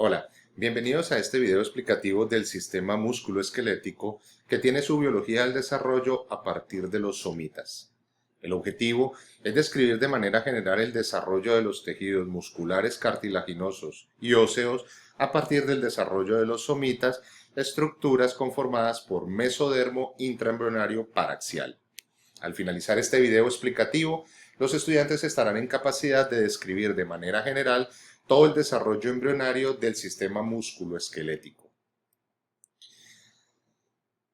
Hola, bienvenidos a este video explicativo del sistema musculoesquelético que tiene su biología del desarrollo a partir de los somitas. El objetivo es describir de manera general el desarrollo de los tejidos musculares cartilaginosos y óseos a partir del desarrollo de los somitas, estructuras conformadas por mesodermo intraembrionario paraxial. Al finalizar este video explicativo, los estudiantes estarán en capacidad de describir de manera general todo el desarrollo embrionario del sistema musculoesquelético.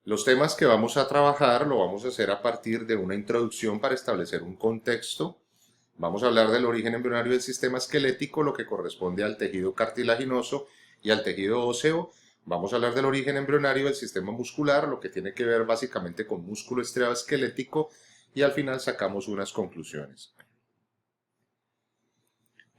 Los temas que vamos a trabajar lo vamos a hacer a partir de una introducción para establecer un contexto. Vamos a hablar del origen embrionario del sistema esquelético, lo que corresponde al tejido cartilaginoso y al tejido óseo. Vamos a hablar del origen embrionario del sistema muscular, lo que tiene que ver básicamente con músculo estriado esquelético, y al final sacamos unas conclusiones.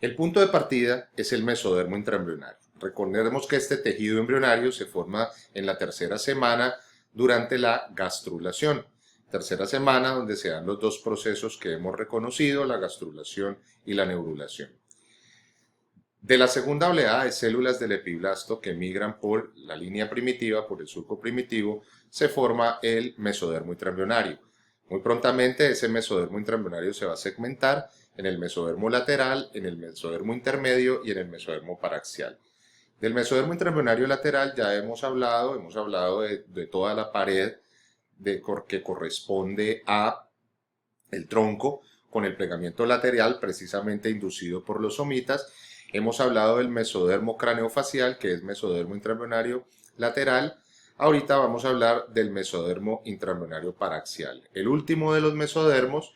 El punto de partida es el mesodermo intraembrionario. Recordemos que este tejido embrionario se forma en la tercera semana durante la gastrulación. Tercera semana donde se dan los dos procesos que hemos reconocido, la gastrulación y la neurulación. De la segunda oleada de células del epiblasto que migran por la línea primitiva, por el surco primitivo, se forma el mesodermo intraembrionario. Muy prontamente ese mesodermo intraembrionario se va a segmentar en el mesodermo lateral, en el mesodermo intermedio y en el mesodermo paraxial. Del mesodermo intraembrionario lateral ya hemos hablado de toda la pared que corresponde a el tronco con el plegamiento lateral precisamente inducido por los somitas. Hemos hablado del mesodermo craneofacial, que es mesodermo intraembrionario lateral. Ahorita vamos a hablar del mesodermo intraembrionario paraxial. El último de los mesodermos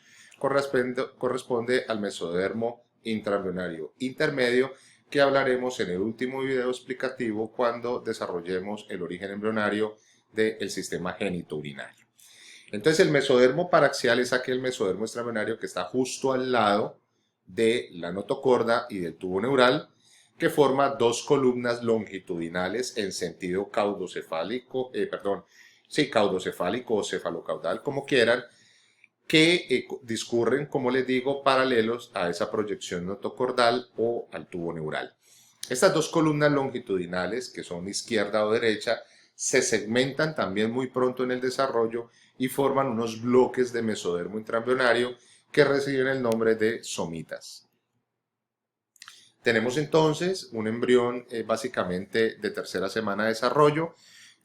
corresponde al mesodermo intraembrionario intermedio, que hablaremos en el último video explicativo cuando desarrollemos el origen embrionario del sistema genitourinario. Entonces el mesodermo paraxial es aquel mesodermo extraembrionario que está justo al lado de la notocorda y del tubo neural, que forma dos columnas longitudinales en sentido caudocefálico o cefalocaudal, como quieran, que discurren, como les digo, paralelos a esa proyección notocordal o al tubo neural. Estas dos columnas longitudinales, que son izquierda o derecha, se segmentan también muy pronto en el desarrollo y forman unos bloques de mesodermo intraembrionario que reciben el nombre de somitas. Tenemos entonces un embrión básicamente de tercera semana de desarrollo.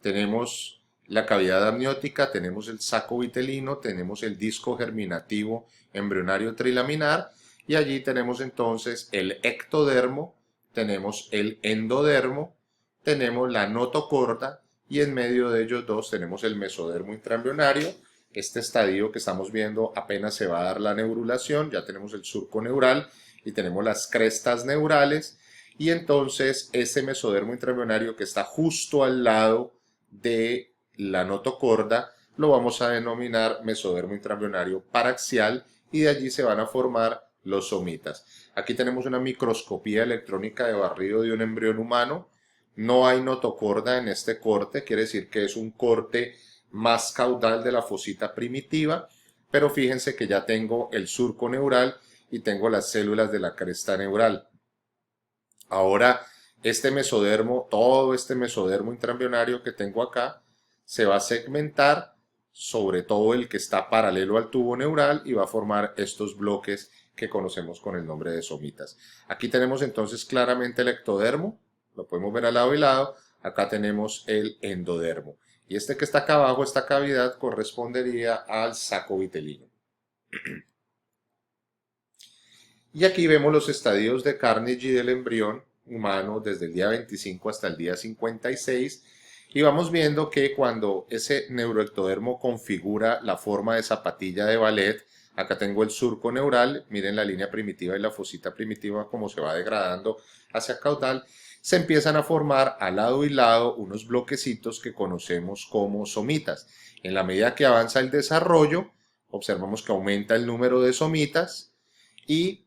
Tenemos la cavidad amniótica, tenemos el saco vitelino, tenemos el disco germinativo embrionario trilaminar y allí tenemos entonces el ectodermo, tenemos el endodermo, tenemos la notocorda y en medio de ellos dos tenemos el mesodermo intraembrionario. Este estadio que estamos viendo apenas se va a dar la neurulación, ya tenemos el surco neural y tenemos las crestas neurales, y entonces ese mesodermo intraembrionario que está justo al lado de la notocorda lo vamos a denominar mesodermo intraembrionario paraxial, y de allí se van a formar los somitas. Aquí tenemos una microscopía electrónica de barrido de un embrión humano. No hay notocorda en este corte, quiere decir que es un corte más caudal de la fosita primitiva, pero fíjense que ya tengo el surco neural y tengo las células de la cresta neural. Ahora este mesodermo, todo este mesodermo intraembrionario que tengo acá, se va a segmentar, sobre todo el que está paralelo al tubo neural, y va a formar estos bloques que conocemos con el nombre de somitas. Aquí tenemos entonces claramente el ectodermo, lo podemos ver al lado y lado. Acá tenemos el endodermo. Y este que está acá abajo, esta cavidad, correspondería al saco vitelino. Y aquí vemos los estadios de Carnegie del embrión humano desde el día 25 hasta el día 56. Y vamos viendo que cuando ese neuroectodermo configura la forma de zapatilla de ballet, acá tengo el surco neural, miren la línea primitiva y la fosita primitiva como se va degradando hacia caudal, se empiezan a formar al lado y lado unos bloquecitos que conocemos como somitas. En la medida que avanza el desarrollo, observamos que aumenta el número de somitas y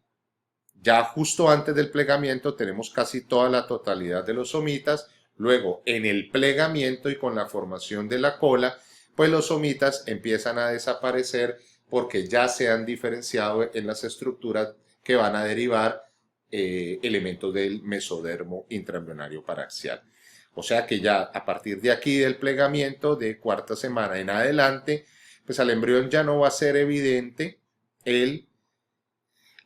ya justo antes del plegamiento tenemos casi toda la totalidad de los somitas. Luego, en el plegamiento y con la formación de la cola, pues los somitas empiezan a desaparecer porque ya se han diferenciado en las estructuras que van a derivar elementos del mesodermo intraembrionario paraxial. O sea que ya a partir de aquí del plegamiento de cuarta semana en adelante, pues al embrión ya no va a ser evidente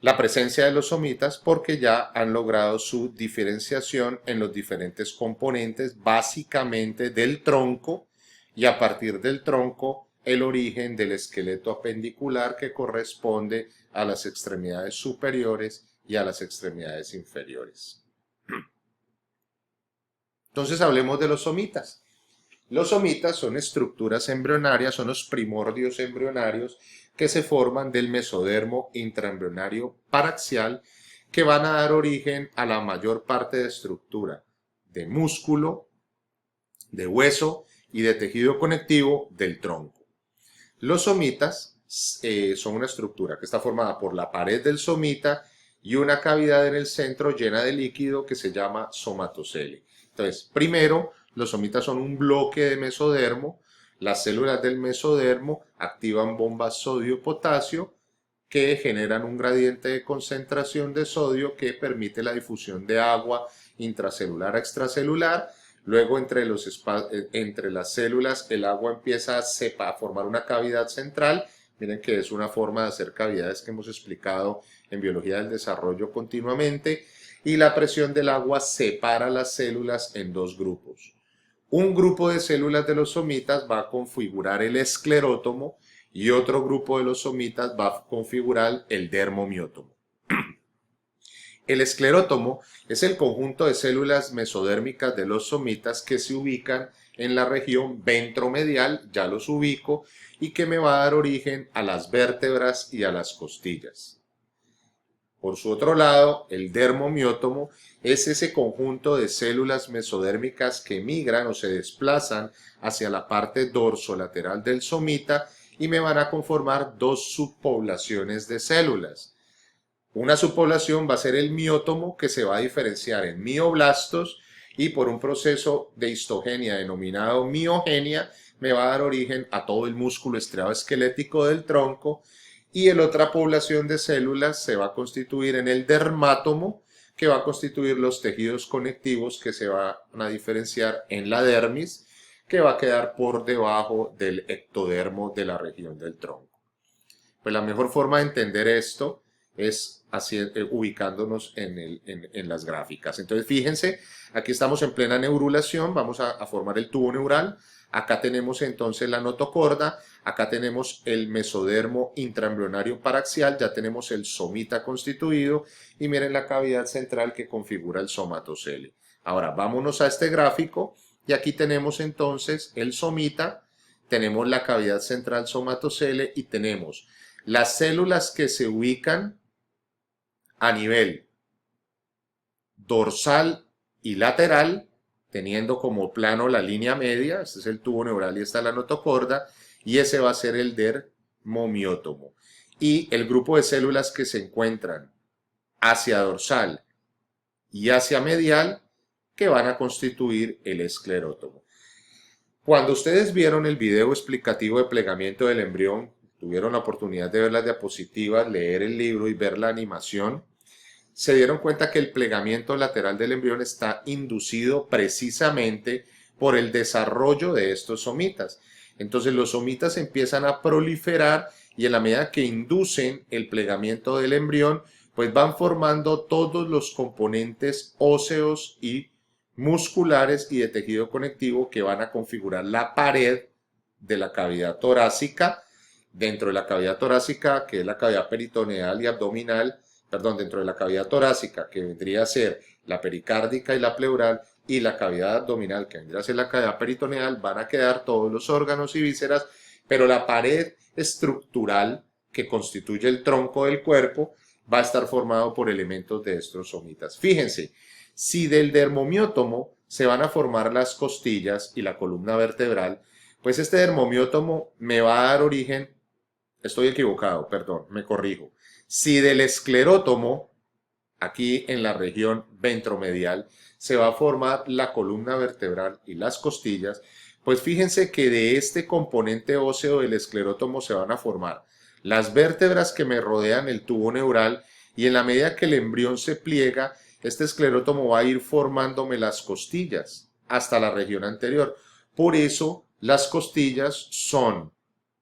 la presencia de los somitas porque ya han logrado su diferenciación en los diferentes componentes básicamente del tronco y a partir del tronco el origen del esqueleto apendicular que corresponde a las extremidades superiores y a las extremidades inferiores. Entonces hablemos de los somitas. Los somitas son estructuras embrionarias, son los primordios embrionarios que se forman del mesodermo intraembrionario paraxial que van a dar origen a la mayor parte de estructura de músculo, de hueso y de tejido conectivo del tronco. Los somitas son una estructura que está formada por la pared del somita y una cavidad en el centro llena de líquido que se llama somatocele. Entonces, primero, los somitas son un bloque de mesodermo. Las células del mesodermo activan bombas sodio-potasio que generan un gradiente de concentración de sodio que permite la difusión de agua intracelular a extracelular. Luego entre las células el agua empieza a formar una cavidad central. Miren que es una forma de hacer cavidades que hemos explicado en biología del desarrollo continuamente. Y la presión del agua separa las células en dos grupos. Un grupo de células de los somitas va a configurar el esclerótomo y otro grupo de los somitas va a configurar el dermomiótomo. El esclerótomo es el conjunto de células mesodérmicas de los somitas que se ubican en la región ventromedial, ya los ubico, y que me va a dar origen a las vértebras y a las costillas. Por su otro lado, el dermomiótomo es ese conjunto de células mesodérmicas que migran o se desplazan hacia la parte dorsolateral del somita y me van a conformar dos subpoblaciones de células. Una subpoblación va a ser el miótomo, que se va a diferenciar en mioblastos y por un proceso de histogenia denominado miogenia me va a dar origen a todo el músculo estriado esquelético del tronco. Y la otra población de células se va a constituir en el dermátomo, que va a constituir los tejidos conectivos que se van a diferenciar en la dermis, que va a quedar por debajo del ectodermo de la región del tronco. Pues la mejor forma de entender esto es ubicándonos en las gráficas. Entonces fíjense, aquí estamos en plena neurulación, vamos a formar el tubo neural. Acá tenemos entonces la notocorda, acá tenemos el mesodermo intraembrionario paraxial, ya tenemos el somita constituido y miren la cavidad central que configura el somatocele. Ahora vámonos a este gráfico y aquí tenemos entonces el somita, tenemos la cavidad central somatocele y tenemos las células que se ubican a nivel dorsal y lateral, teniendo como plano la línea media, este es el tubo neural y esta es la notocorda, y ese va a ser el dermomiótomo. Y el grupo de células que se encuentran hacia dorsal y hacia medial, que van a constituir el esclerótomo. Cuando ustedes vieron el video explicativo de plegamiento del embrión, tuvieron la oportunidad de ver las diapositivas, leer el libro y ver la animación, se dieron cuenta que el plegamiento lateral del embrión está inducido precisamente por el desarrollo de estos somitas. Entonces los somitas empiezan a proliferar y en la medida que inducen el plegamiento del embrión, pues van formando todos los componentes óseos y musculares y de tejido conectivo que van a configurar la pared de la cavidad torácica. Dentro de la cavidad torácica, que es la cavidad peritoneal y abdominal, dentro de la cavidad torácica, que vendría a ser la pericárdica y la pleural, y la cavidad abdominal, que vendría a ser la cavidad peritoneal, van a quedar todos los órganos y vísceras, pero la pared estructural que constituye el tronco del cuerpo va a estar formado por elementos de estos somitas. Fíjense, si del dermomiótomo se van a formar las costillas y la columna vertebral, pues este dermomiótomo me va a dar origen, estoy equivocado, perdón, me corrijo. Si del esclerótomo, aquí en la región ventromedial, se va a formar la columna vertebral y las costillas, pues fíjense que de este componente óseo del esclerótomo se van a formar las vértebras que me rodean el tubo neural Y en la medida que el embrión se pliega, este esclerótomo va a ir formándome las costillas hasta la región anterior. Por eso las costillas son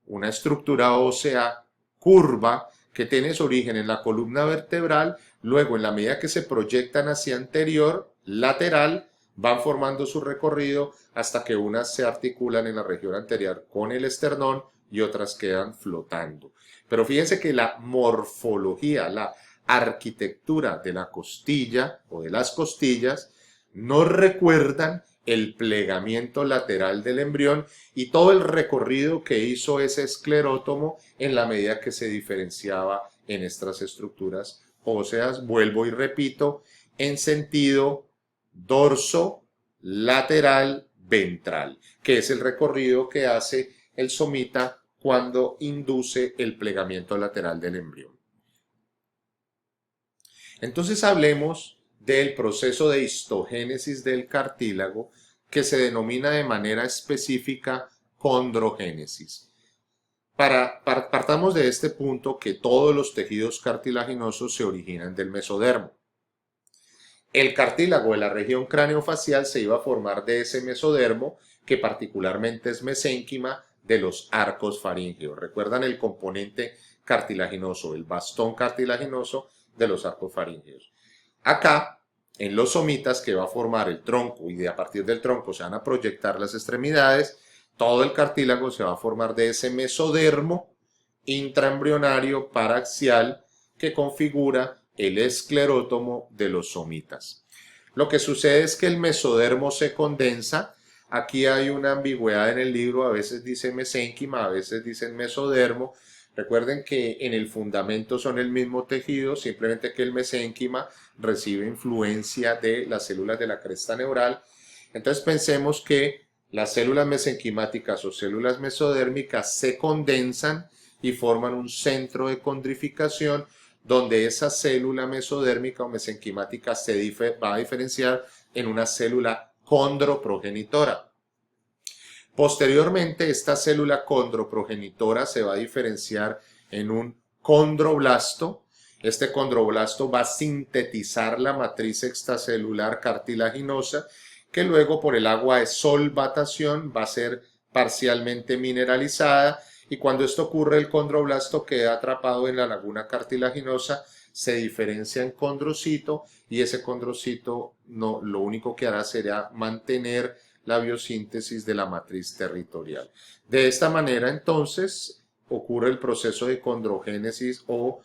una estructura ósea curva que tiene su origen en la columna vertebral, luego en la medida que se proyectan hacia anterior, lateral, van formando su recorrido hasta que unas se articulan en la región anterior con el esternón y otras quedan flotando. Pero fíjense que la morfología, la arquitectura de la costilla o de las costillas nos recuerdan el plegamiento lateral del embrión y todo el recorrido que hizo ese esclerótomo en la medida que se diferenciaba en estas estructuras óseas, vuelvo y repito, en sentido dorso, lateral, ventral, que es el recorrido que hace el somita cuando induce el plegamiento lateral del embrión. Entonces hablemos del proceso de histogénesis del cartílago que se denomina de manera específica condrogénesis. Partamos de este punto que todos los tejidos cartilaginosos se originan del mesodermo. El cartílago de la región craneofacial se iba a formar de ese mesodermo que particularmente es mesénquima de los arcos faríngeos. ¿Recuerdan el componente cartilaginoso, el bastón cartilaginoso de los arcos faríngeos? Acá, en los somitas que va a formar el tronco y a partir del tronco se van a proyectar las extremidades, todo el cartílago se va a formar de ese mesodermo intraembrionario paraxial que configura el esclerótomo de los somitas. Lo que sucede es que el mesodermo se condensa. Aquí hay una ambigüedad en el libro, a veces dice mesénquima, a veces dice mesodermo. Recuerden que en el fundamento son el mismo tejido, simplemente que el mesénquima recibe influencia de las células de la cresta neural. Entonces pensemos que las células mesenquimáticas o células mesodérmicas se condensan y forman un centro de condrificación donde esa célula mesodérmica o mesenquimática va a diferenciar en una célula condroprogenitora. Posteriormente, esta célula condroprogenitora se va a diferenciar en un condroblasto. Este condroblasto va a sintetizar la matriz extracelular cartilaginosa que luego por el agua de solvatación va a ser parcialmente mineralizada y cuando esto ocurre el condroblasto queda atrapado en la laguna cartilaginosa, se diferencia en condrocito y ese condrocito lo único que hará será mantener la biosíntesis de la matriz territorial. De esta manera entonces ocurre el proceso de condrogénesis o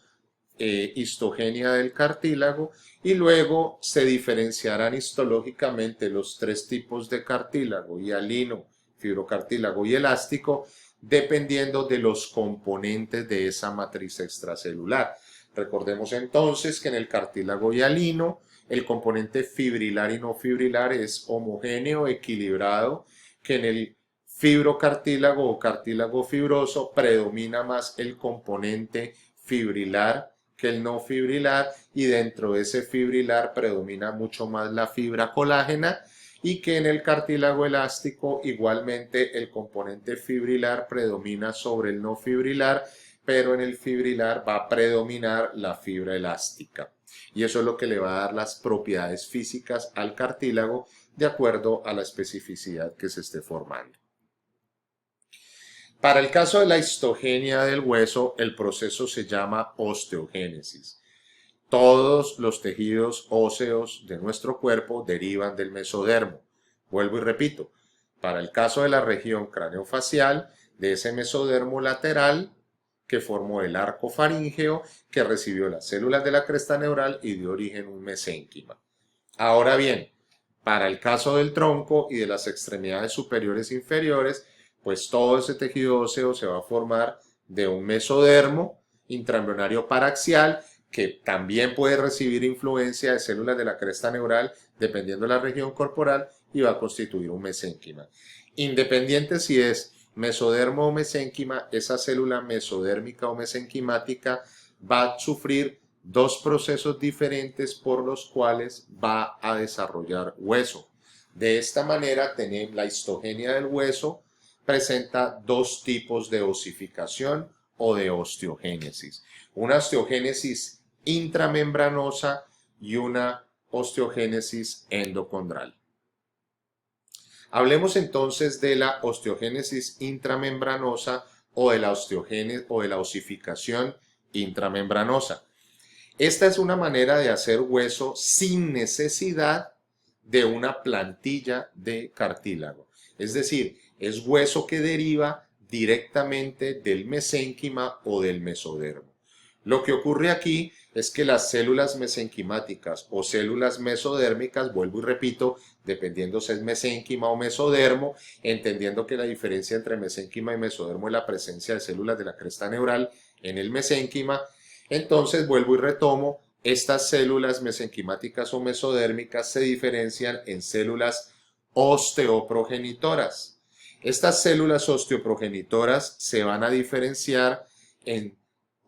histogenia del cartílago y luego se diferenciarán histológicamente los tres tipos de cartílago, hialino, fibrocartílago y elástico, dependiendo de los componentes de esa matriz extracelular. Recordemos entonces que en el cartílago hialino el componente fibrilar y no fibrilar es homogéneo, equilibrado, que en el fibrocartílago o cartílago fibroso predomina más el componente fibrilar que el no fibrilar y dentro de ese fibrilar predomina mucho más la fibra colágena y que en el cartílago elástico igualmente el componente fibrilar predomina sobre el no fibrilar, pero en el fibrilar va a predominar la fibra elástica. Y eso es lo que le va a dar las propiedades físicas al cartílago de acuerdo a la especificidad que se esté formando. Para el caso de la histogenia del hueso, el proceso se llama osteogénesis. Todos los tejidos óseos de nuestro cuerpo derivan del mesodermo. Vuelvo y repito, para el caso de la región craneofacial, de ese mesodermo lateral que formó el arco faríngeo que recibió las células de la cresta neural y dio origen a un mesénquima. Ahora bien, para el caso del tronco y de las extremidades superiores e inferiores, pues todo ese tejido óseo se va a formar de un mesodermo intraembrionario paraxial que también puede recibir influencia de células de la cresta neural dependiendo de la región corporal y va a constituir un mesénquima. Independiente si es mesodermo o mesénquima, esa célula mesodérmica o mesenquimática va a sufrir dos procesos diferentes por los cuales va a desarrollar hueso. De esta manera, tenemos la histogenia del hueso, presenta dos tipos de osificación o de osteogénesis. Una osteogénesis intramembranosa y una osteogénesis endocondral. Hablemos entonces de la osteogénesis intramembranosa o de la osteogénesis o de la osificación intramembranosa. Esta es una manera de hacer hueso sin necesidad de una plantilla de cartílago. Es decir, es hueso que deriva directamente del mesénquima o del mesodermo. Lo que ocurre aquí es que las células mesenquimáticas o células mesodérmicas, vuelvo y repito, dependiendo si es mesénquima o mesodermo, entendiendo que la diferencia entre mesénquima y mesodermo es la presencia de células de la cresta neural en el mesénquima, entonces vuelvo y retomo, estas células mesenquimáticas o mesodérmicas se diferencian en células osteoprogenitoras. Estas células osteoprogenitoras se van a diferenciar en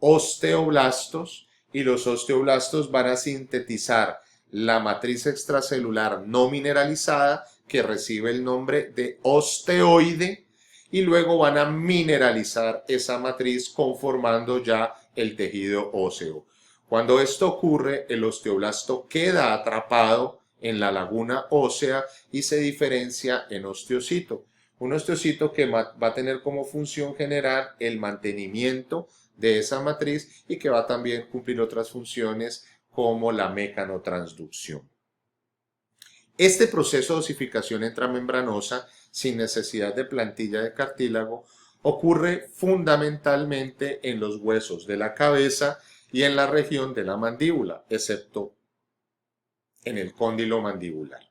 osteoblastos y los osteoblastos van a sintetizar la matriz extracelular no mineralizada que recibe el nombre de osteoide y luego van a mineralizar esa matriz conformando ya el tejido óseo. Cuando esto ocurre, el osteoblasto queda atrapado en la laguna ósea y se diferencia en osteocito. Un osteocito que va a tener como función general el mantenimiento de esa matriz y que va a también cumplir otras funciones como la mecanotransducción. Este proceso de osificación intramembranosa sin necesidad de plantilla de cartílago ocurre fundamentalmente en los huesos de la cabeza y en la región de la mandíbula, excepto en el cóndilo mandibular.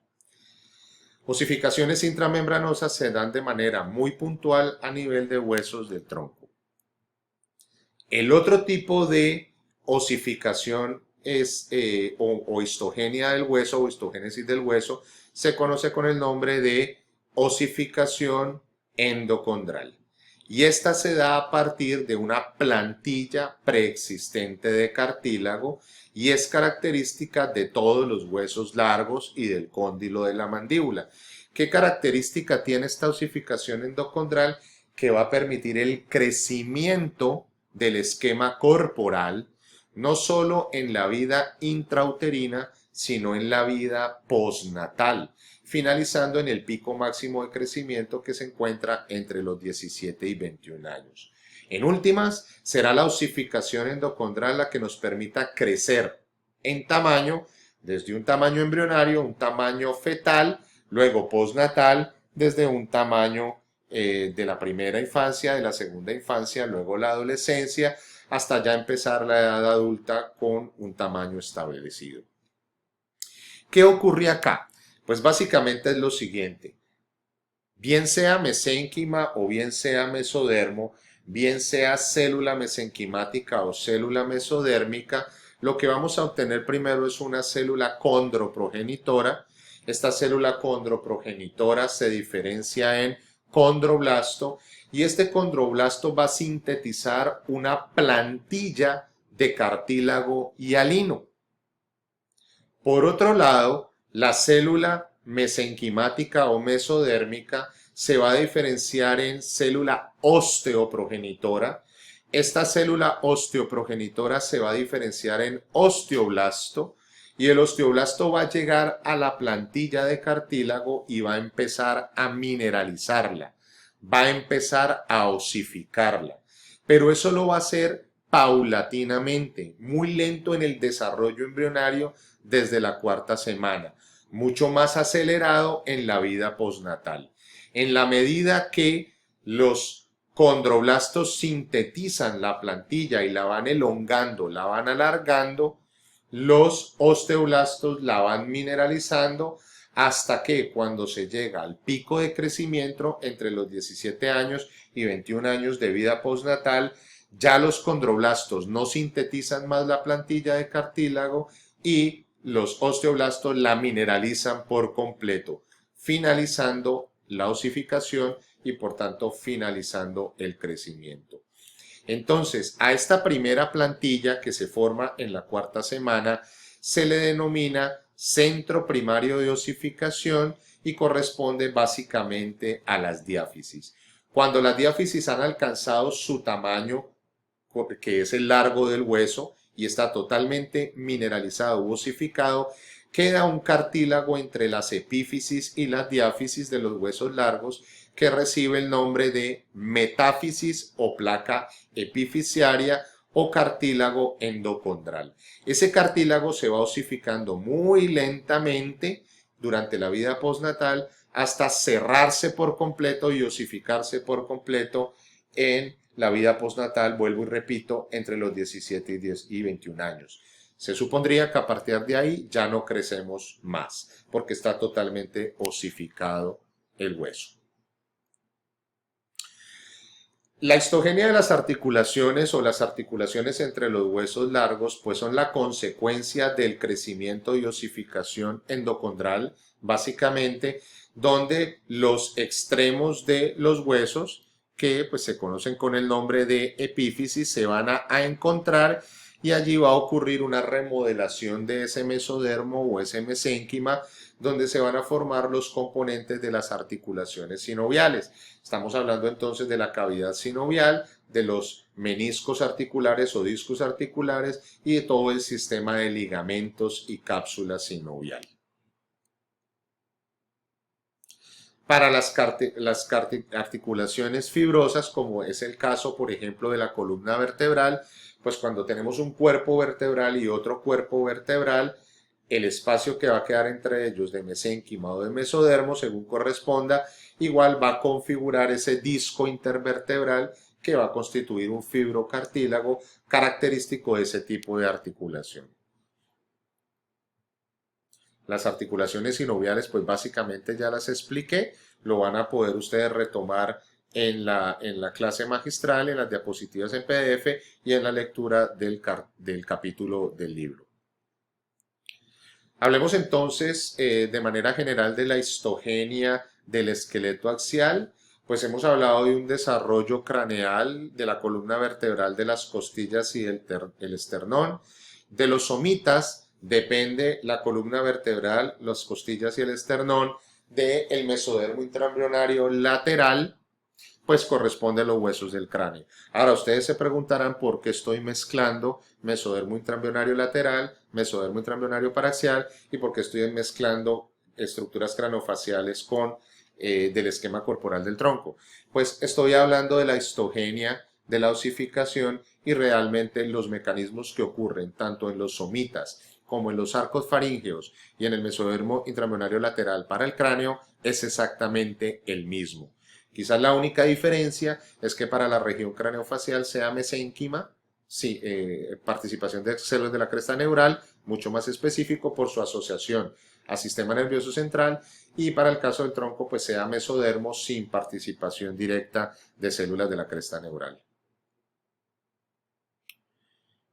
Osificaciones intramembranosas se dan de manera muy puntual a nivel de huesos del tronco. El otro tipo de osificación o histogenia del hueso o histogénesis del hueso se conoce con el nombre de osificación endocondral. Y esta se da a partir de una plantilla preexistente de cartílago y es característica de todos los huesos largos y del cóndilo de la mandíbula. ¿Qué característica tiene esta osificación endocondral? Que va a permitir el crecimiento del esquema corporal, no solo en la vida intrauterina, sino en la vida postnatal, finalizando en el pico máximo de crecimiento que se encuentra entre los 17 y 21 años. En últimas, será la osificación endocondral la que nos permita crecer en tamaño, desde un tamaño embrionario, un tamaño fetal, luego postnatal, desde un tamaño de la primera infancia, de la segunda infancia, luego la adolescencia, hasta ya empezar la edad adulta con un tamaño establecido. ¿Qué ocurre acá? Pues básicamente es lo siguiente. Bien sea mesénquima o bien sea mesodermo, bien sea célula mesenquimática o célula mesodérmica, lo que vamos a obtener primero es una célula condroprogenitora. Esta célula condroprogenitora se diferencia en condroblasto y este condroblasto va a sintetizar una plantilla de cartílago hialino. Por otro lado, la célula mesenquimática o mesodérmica se va a diferenciar en célula osteoprogenitora. Esta célula osteoprogenitora se va a diferenciar en osteoblasto y el osteoblasto va a llegar a la plantilla de cartílago y va a empezar a mineralizarla, va a empezar a osificarla, pero eso lo va a hacer paulatinamente, muy lento en el desarrollo embrionario desde la cuarta semana, mucho más acelerado en la vida postnatal. En la medida que los condroblastos sintetizan la plantilla y la van elongando, la van alargando, los osteoblastos la van mineralizando hasta que cuando se llega al pico de crecimiento entre los 17 años y 21 años de vida postnatal, ya los condroblastos no sintetizan más la plantilla de cartílago y los osteoblastos la mineralizan por completo, finalizando la osificación y por tanto finalizando el crecimiento. Entonces, a esta primera plantilla que se forma en la cuarta semana se le denomina centro primario de osificación y corresponde básicamente a las diáfisis. Cuando las diáfisis han alcanzado su tamaño, que es el largo del hueso, y está totalmente mineralizado u osificado, queda un cartílago entre las epífisis y las diáfisis de los huesos largos que recibe el nombre de metáfisis o placa epifisiaria o cartílago endocondral. Ese cartílago se va osificando muy lentamente durante la vida postnatal hasta cerrarse por completo y osificarse por completo en la vida postnatal, vuelvo y repito, entre los 17 y 21 años. Se supondría que a partir de ahí ya no crecemos más, porque está totalmente osificado el hueso. La histogenia de las articulaciones o las articulaciones entre los huesos largos pues son la consecuencia del crecimiento y osificación endocondral, básicamente, donde los extremos de los huesos, que pues se conocen con el nombre de epífisis, se van a encontrar y allí va a ocurrir una remodelación de ese mesodermo o ese mesénquima, donde se van a formar los componentes de las articulaciones sinoviales. Estamos hablando entonces de la cavidad sinovial, de los meniscos articulares o discos articulares y de todo el sistema de ligamentos y cápsula sinovial. Para las articulaciones fibrosas, como es el caso, por ejemplo, de la columna vertebral, pues cuando tenemos un cuerpo vertebral y otro cuerpo vertebral, el espacio que va a quedar entre ellos de mesénquima o de mesodermo, según corresponda, igual va a configurar ese disco intervertebral que va a constituir un fibrocartílago característico de ese tipo de articulación. Las articulaciones sinoviales, pues básicamente ya las expliqué, lo van a poder ustedes retomar en la clase magistral, en las diapositivas en PDF y en la lectura del capítulo del libro. Hablemos entonces de manera general de la histogenia del esqueleto axial. Pues hemos hablado de un desarrollo craneal de la columna vertebral de las costillas y el esternón. De los somitas depende la columna vertebral, las costillas y el esternón. Del mesodermo intraembrionario lateral, pues corresponde a los huesos del cráneo. Ahora ustedes se preguntarán por qué estoy mezclando mesodermo intraembrionario lateral, mesodermo intraembrionario paraxial y por qué estoy mezclando estructuras craneofaciales con del esquema corporal del tronco. Pues estoy hablando de la histogenia, de la osificación y realmente los mecanismos que ocurren tanto en los somitas como en los arcos faríngeos y en el mesodermo intraembrionario lateral para el cráneo es exactamente el mismo. Quizás la única diferencia es que para la región craneofacial sea mesénquima, sí, participación de células de la cresta neural, mucho más específico por su asociación al sistema nervioso central, y para el caso del tronco pues sea mesodermo sin participación directa de células de la cresta neural.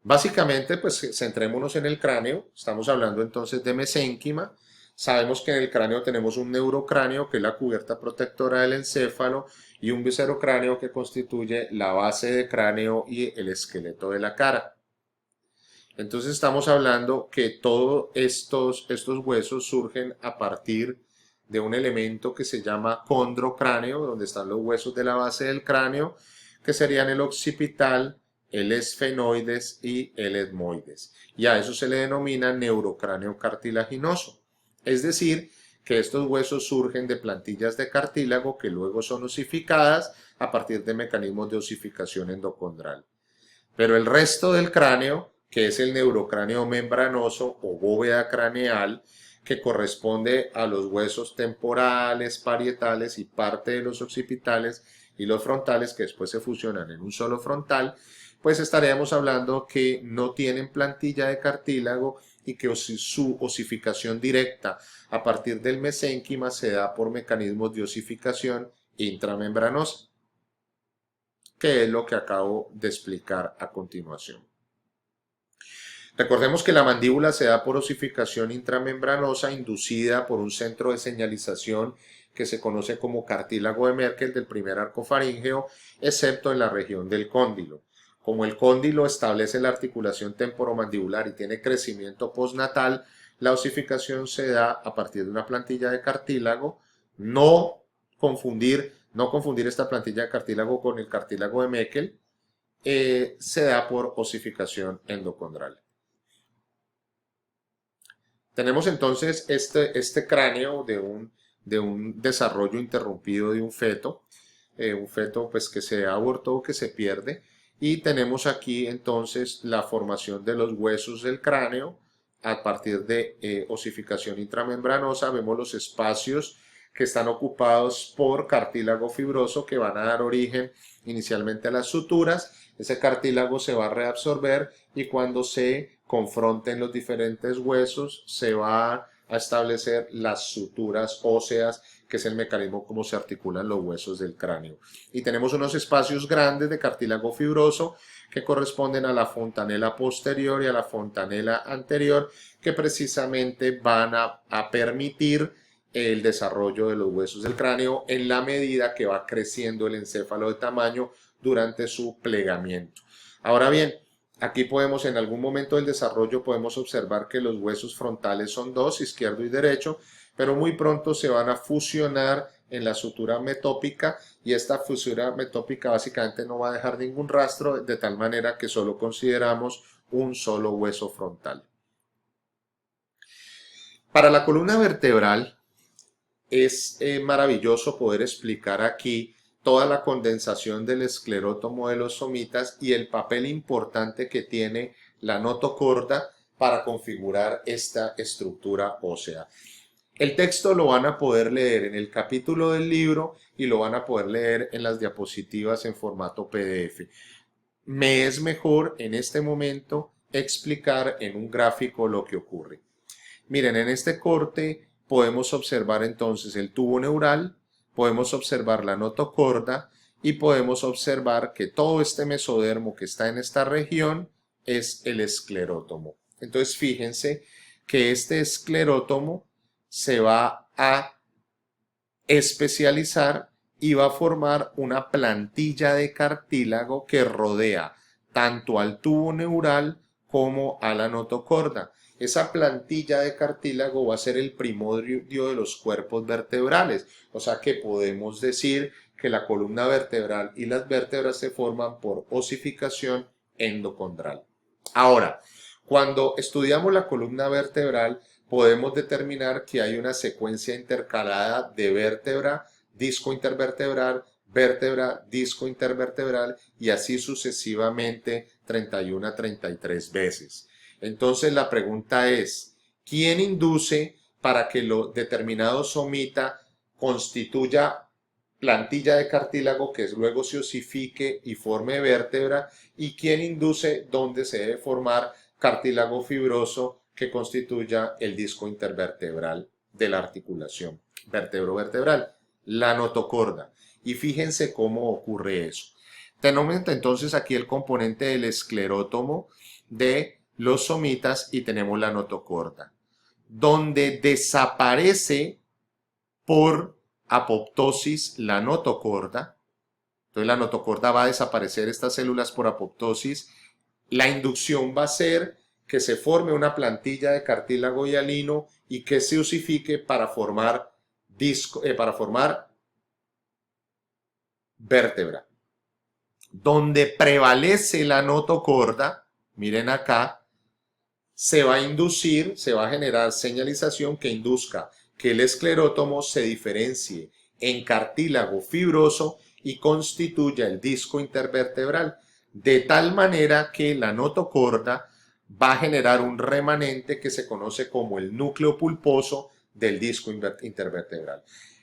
Básicamente, pues centrémonos en el cráneo. Estamos hablando entonces de mesénquima. Sabemos que en el cráneo tenemos un neurocráneo, que es la cubierta protectora del encéfalo, y un viscerocráneo que constituye la base de cráneo y el esqueleto de la cara. Entonces estamos hablando que todos estos huesos surgen a partir de un elemento que se llama condrocráneo, donde están los huesos de la base del cráneo, que serían el occipital, el esfenoides y el etmoides. Y a eso se le denomina neurocráneo cartilaginoso. Es decir, que estos huesos surgen de plantillas de cartílago que luego son osificadas a partir de mecanismos de osificación endocondral. Pero el resto del cráneo, que es el neurocráneo membranoso o bóveda craneal, que corresponde a los huesos temporales, parietales y parte de los occipitales y los frontales, que después se fusionan en un solo frontal, pues estaríamos hablando que no tienen plantilla de cartílago y que su osificación directa a partir del mesénquima se da por mecanismos de osificación intramembranosa, que es lo que acabo de explicar a continuación. Recordemos que la mandíbula se da por osificación intramembranosa inducida por un centro de señalización que se conoce como cartílago de Merkel del primer arco faríngeo, excepto en la región del cóndilo. Como el cóndilo establece la articulación temporomandibular y tiene crecimiento postnatal, la osificación se da a partir de una plantilla de cartílago. No confundir esta plantilla de cartílago con el cartílago de Meckel. se da por osificación endocondral. Tenemos entonces este cráneo de un desarrollo interrumpido de un feto pues que se abortó o que se pierde, y tenemos aquí entonces la formación de los huesos del cráneo a partir de osificación intramembranosa. Vemos los espacios que están ocupados por cartílago fibroso que van a dar origen inicialmente a las suturas. Ese cartílago se va a reabsorber y cuando se confronten los diferentes huesos se va a establecer las suturas óseas, que es el mecanismo como se articulan los huesos del cráneo. Y tenemos unos espacios grandes de cartílago fibroso que corresponden a la fontanela posterior y a la fontanela anterior, que precisamente van a permitir el desarrollo de los huesos del cráneo en la medida que va creciendo el encéfalo de tamaño durante su plegamiento. Ahora bien, aquí podemos, en algún momento del desarrollo, podemos observar que los huesos frontales son dos, izquierdo y derecho, pero muy pronto se van a fusionar en la sutura metópica, y esta sutura metópica básicamente no va a dejar ningún rastro, de tal manera que solo consideramos un solo hueso frontal. Para la columna vertebral es maravilloso poder explicar aquí toda la condensación del esclerótomo de los somitas y el papel importante que tiene la notocorda para configurar esta estructura ósea. El texto lo van a poder leer en el capítulo del libro y lo van a poder leer en las diapositivas en formato PDF. Me es mejor en este momento explicar en un gráfico lo que ocurre. Miren, en este corte podemos observar entonces el tubo neural, podemos observar la notocorda y podemos observar que todo este mesodermo que está en esta región es el esclerótomo. Entonces fíjense que este esclerótomo se va a especializar y va a formar una plantilla de cartílago que rodea tanto al tubo neural como a la notocorda. Esa plantilla de cartílago va a ser el primodio de los cuerpos vertebrales, o sea que podemos decir que la columna vertebral y las vértebras se forman por osificación endocondral. Ahora, cuando estudiamos la columna vertebral, podemos determinar que hay una secuencia intercalada de vértebra, disco intervertebral, vértebra, disco intervertebral y así sucesivamente 31 a 33 veces. Entonces la pregunta es, ¿quién induce para que lo determinado somita constituya plantilla de cartílago que luego se osifique y forme vértebra? ¿Y quién induce dónde se debe formar cartílago fibroso que constituya el disco intervertebral de la articulación vertebrovertebral? La notocorda. Y fíjense cómo ocurre eso. Tenemos entonces aquí el componente del esclerótomo de los somitas y tenemos la notocorda, donde desaparece por apoptosis la notocorda. Entonces la notocorda va a desaparecer estas células por apoptosis. La inducción va a ser que se forme una plantilla de cartílago hialino y que se osifique para formar vértebra. Donde prevalece la notocorda, miren acá, se va a generar señalización que induzca que el esclerótomo se diferencie en cartílago fibroso y constituya el disco intervertebral, de tal manera que la notocorda va a generar un remanente que se conoce como el núcleo pulposo del disco intervertebral.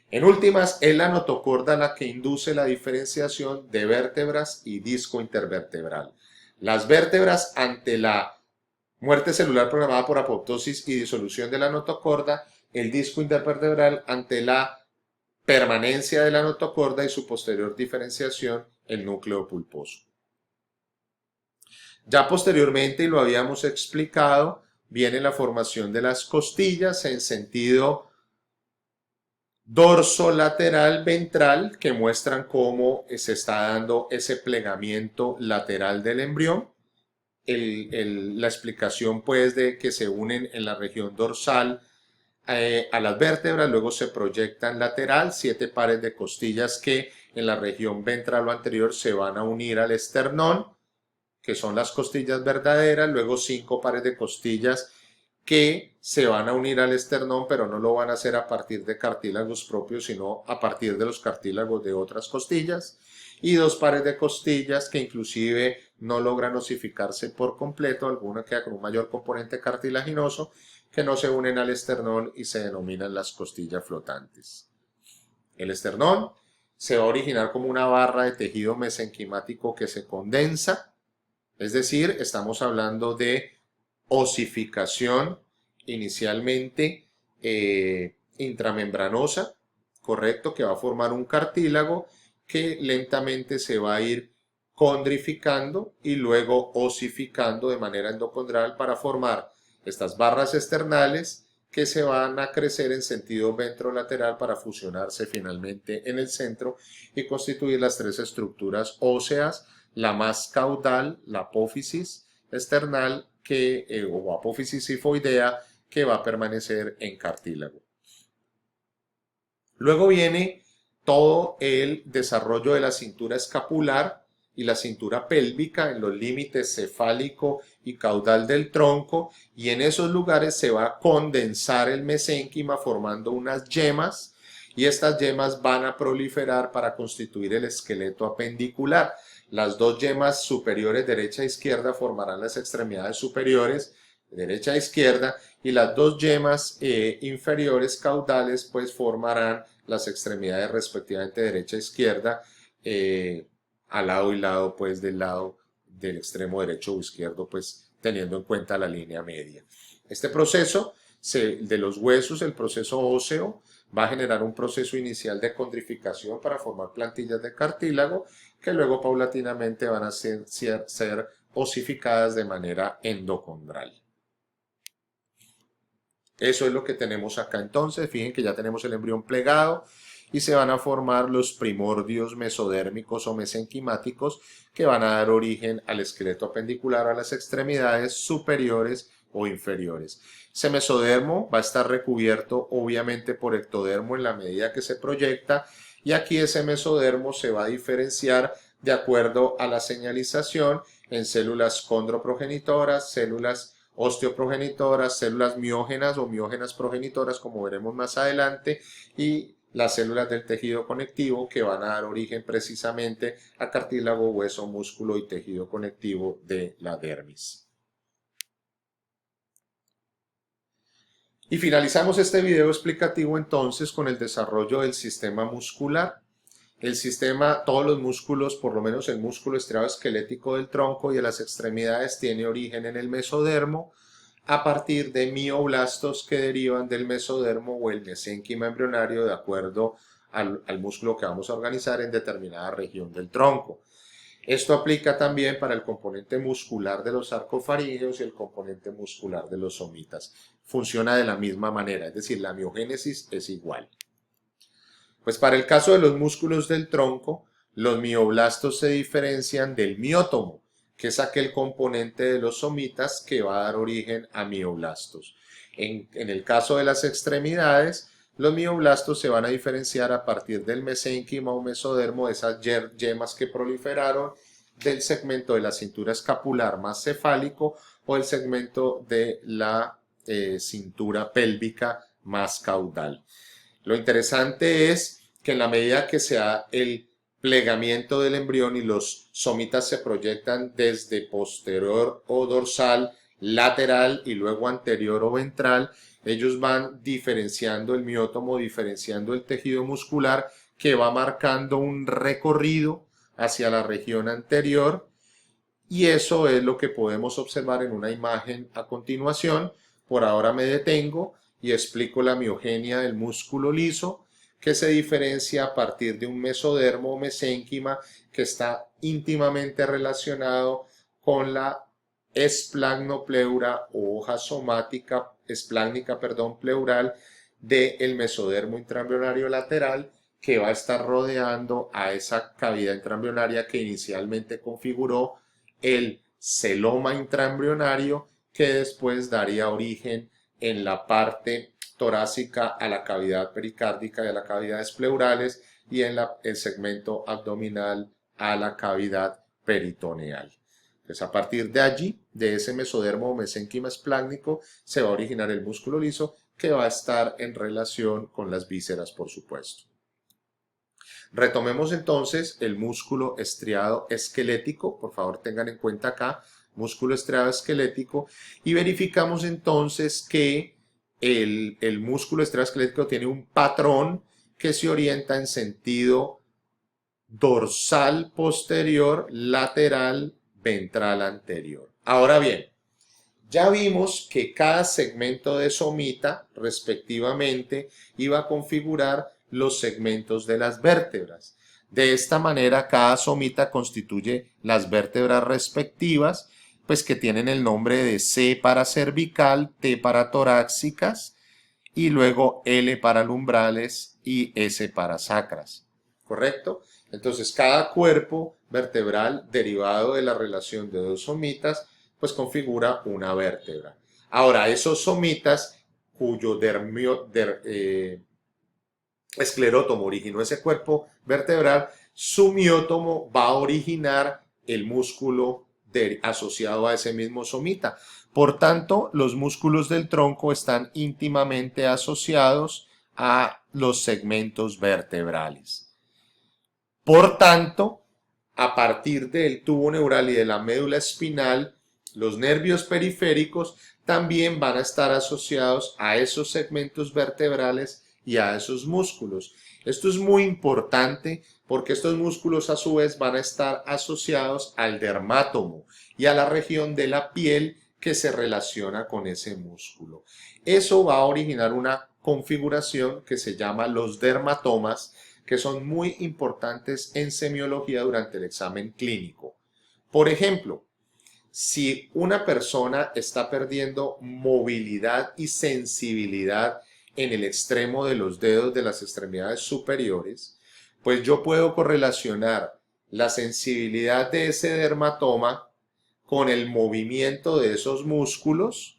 En últimas, es la notocorda la que induce la diferenciación de vértebras y disco intervertebral. Las vértebras, ante la muerte celular programada por apoptosis y disolución de la notocorda, el disco intervertebral ante la permanencia de la notocorda y su posterior diferenciación, el núcleo pulposo. Ya posteriormente, y lo habíamos explicado, viene la formación de las costillas en sentido dorsolateral ventral, que muestran cómo se está dando ese plegamiento lateral del embrión. La explicación pues de que se unen en la región dorsal a las vértebras, luego se proyectan lateral, 7 pares de costillas que en la región ventral o anterior se van a unir al esternón, que son las costillas verdaderas, luego 5 pares de costillas que se van a unir al esternón, pero no lo van a hacer a partir de cartílagos propios, sino a partir de los cartílagos de otras costillas, y 2 pares de costillas que inclusive no logran osificarse por completo, alguna queda con un mayor componente cartilaginoso, que no se unen al esternón y se denominan las costillas flotantes. El esternón se va a originar como una barra de tejido mesenquimático que se condensa, es decir, estamos hablando de osificación inicialmente intramembranosa, correcto, que va a formar un cartílago que lentamente se va a ir condrificando y luego osificando de manera endocondral para formar estas barras externales que se van a crecer en sentido ventrolateral para fusionarse finalmente en el centro y constituir las 3 estructuras óseas, la más caudal, la apófisis external o apófisis sifoidea, que va a permanecer en cartílago. Luego viene todo el desarrollo de la cintura escapular y la cintura pélvica en los límites cefálico y caudal del tronco, y en esos lugares se va a condensar el mesénquima formando unas yemas, y estas yemas van a proliferar para constituir el esqueleto apendicular. Las 2 yemas superiores derecha e izquierda formarán las extremidades superiores derecha e izquierda, y las 2 yemas inferiores caudales pues formarán las extremidades respectivamente derecha e izquierda, al lado y lado pues del lado del extremo derecho o izquierdo, pues teniendo en cuenta la línea media. Este proceso de los huesos, el proceso óseo, va a generar un proceso inicial de condrificación para formar plantillas de cartílago que luego paulatinamente van a ser osificadas de manera endocondral. Eso es lo que tenemos acá entonces. Fíjense que ya tenemos el embrión plegado y se van a formar los primordios mesodérmicos o mesenquimáticos que van a dar origen al esqueleto apendicular, a las extremidades superiores o inferiores. Ese mesodermo va a estar recubierto obviamente por ectodermo en la medida que se proyecta, y aquí ese mesodermo se va a diferenciar de acuerdo a la señalización en células condroprogenitoras, células osteoprogenitoras, células miógenas o miógenas progenitoras, como veremos más adelante, y las células del tejido conectivo, que van a dar origen precisamente a cartílago, hueso, músculo y tejido conectivo de la dermis. Y finalizamos este video explicativo entonces con el desarrollo del sistema muscular. El sistema, todos los músculos, por lo menos el músculo estriado esquelético del tronco y de las extremidades, tiene origen en el mesodermo a partir de mioblastos que derivan del mesodermo o el mesénquima embrionario de acuerdo al músculo que vamos a organizar en determinada región del tronco. Esto aplica también para el componente muscular de los sarcofaríngeos y el componente muscular de los somitas. Funciona de la misma manera, es decir, la miogénesis es igual. Pues para el caso de los músculos del tronco, los mioblastos se diferencian del miótomo, que es aquel componente de los somitas que va a dar origen a mioblastos. En el caso de las extremidades, los mioblastos se van a diferenciar a partir del mesénquima o mesodermo, de esas yemas que proliferaron, del segmento de la cintura escapular más cefálico o el segmento de la cintura pélvica más caudal. Lo interesante es que en la medida que se da el plegamiento del embrión y los somitas se proyectan desde posterior o dorsal, lateral y luego anterior o ventral, ellos van diferenciando el miótomo, diferenciando el tejido muscular que va marcando un recorrido hacia la región anterior, y eso es lo que podemos observar en una imagen a continuación. Por ahora me detengo y explico la miogenia del músculo liso, que se diferencia a partir de un mesodermo o mesénquima que está íntimamente relacionado con la esplagnopleura o hoja somática, esplágnica, pleural del mesodermo intraembrionario lateral, que va a estar rodeando a esa cavidad intraembrionaria que inicialmente configuró el celoma intraembrionario, que después daría origen en la parte torácica a la cavidad pericárdica y a las cavidades pleurales, y en el segmento abdominal a la cavidad peritoneal. Pues a partir de allí, de ese mesodermo o mesénquima esplácnico, se va a originar el músculo liso que va a estar en relación con las vísceras, por supuesto. Retomemos entonces el músculo estriado esquelético, por favor tengan en cuenta acá, músculo estriado esquelético, y verificamos entonces que el músculo estriado esquelético tiene un patrón que se orienta en sentido dorsal posterior, lateral, ventral anterior. Ahora bien, ya vimos que cada segmento de somita, respectivamente, iba a configurar los segmentos de las vértebras. De esta manera, cada somita constituye las vértebras respectivas, pues que tienen el nombre de C para cervical, T para torácicas, y luego L para lumbrales y S para sacras. ¿Correcto? Entonces, cada cuerpo vertebral derivado de la relación de dos somitas pues configura una vértebra. Ahora, esos somitas cuyo esclerótomo originó ese cuerpo vertebral, su miótomo va a originar el músculo asociado a ese mismo somita. Por tanto, los músculos del tronco están íntimamente asociados a los segmentos vertebrales. Por tanto, a partir del tubo neural y de la médula espinal, los nervios periféricos también van a estar asociados a esos segmentos vertebrales y a esos músculos. Esto es muy importante porque estos músculos a su vez van a estar asociados al dermátomo y a la región de la piel que se relaciona con ese músculo. Eso va a originar una configuración que se llama los dermatomas, que son muy importantes en semiología durante el examen clínico. Por ejemplo, si una persona está perdiendo movilidad y sensibilidad en el extremo de los dedos de las extremidades superiores, pues yo puedo correlacionar la sensibilidad de ese dermatoma con el movimiento de esos músculos,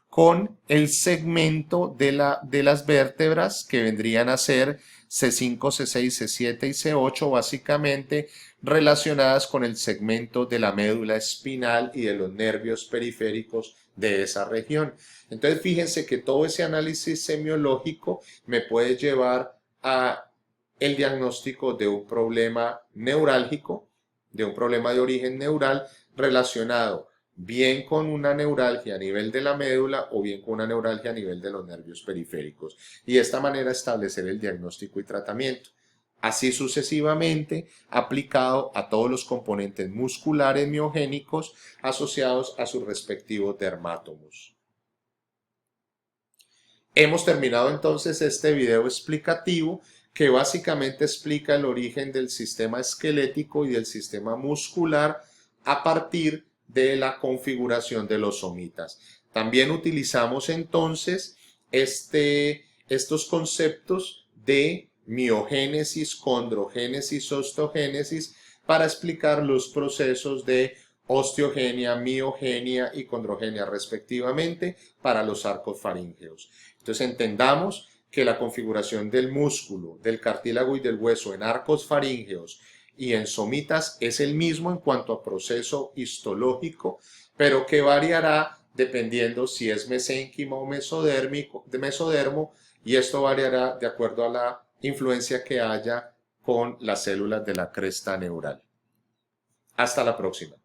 con el segmento de las vértebras que vendrían a ser C5, C6, C7 y C8, básicamente relacionadas con el segmento de la médula espinal y de los nervios periféricos de esa región. Entonces fíjense que todo ese análisis semiológico me puede llevar a el diagnóstico de un problema neurálgico, de un problema de origen neural relacionado bien con una neuralgia a nivel de la médula o bien con una neuralgia a nivel de los nervios periféricos. Y de esta manera establecer el diagnóstico y tratamiento. Así sucesivamente, aplicado a todos los componentes musculares miogénicos asociados a sus respectivos dermátomos. Hemos terminado entonces este video explicativo que básicamente explica el origen del sistema esquelético y del sistema muscular a partir de la configuración de los somitas. También utilizamos entonces estos conceptos de miogénesis, condrogénesis, osteogénesis para explicar los procesos de osteogenia, miogenia y condrogenia respectivamente para los arcos faríngeos. Entonces entendamos que la configuración del músculo, del cartílago y del hueso en arcos faríngeos y en somitas es el mismo en cuanto a proceso histológico, pero que variará dependiendo si es mesénquima o mesodermo, y esto variará de acuerdo a la influencia que haya con las células de la cresta neural. Hasta la próxima.